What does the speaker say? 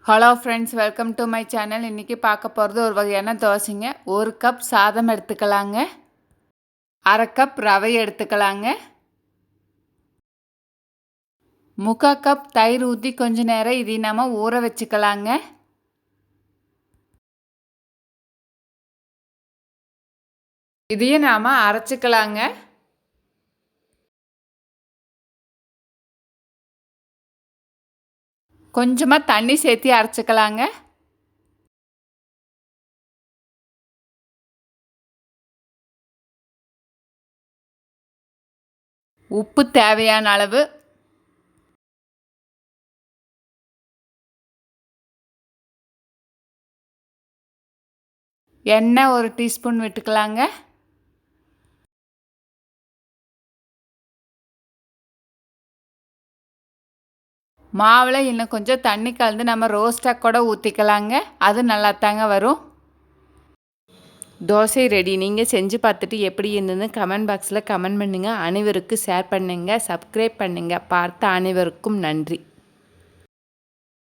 Hello friends, welcome to my channel. இன்றைக்கி பார்க்க போகிறது ஒரு வகையான தோசைங்க. 1 கப் சாதம் எடுத்துக்கலாங்க, 1/2 கப் ரவை எடுத்துக்கலாங்க, 3/4 கப் தயிர் ஊற்றி கொஞ்ச நேரம் இதை நம்ம ஊற வச்சுக்கலாங்க. இதையும் நாம் அரைச்சிக்கலாங்க. கொஞ்சமாக தண்ணி சேர்த்து அரைச்சிக்கலாங்க. உப்பு தேவையான அளவு, எண்ணெய் 1 டீஸ்பூன் விட்டுக்கலாங்க. மாவில் இன்னும் கொஞ்சம் தண்ணி கலந்து நம்ம ரோஸ்ட்டாக கூட ஊற்றிக்கலாங்க. அது நல்லாத்தாங்க வரும். தோசை ரெடி. நீங்கள் செஞ்சு பார்த்துட்டு எப்படி இருந்ததுன்னு கமெண்ட் பாக்ஸில் கமெண்ட் பண்ணுங்கள். அனைவருக்கும் ஷேர் பண்ணுங்கள், சப்ஸ்கிரைப் பண்ணுங்கள். பார்த்த அனைவருக்கும் நன்றி.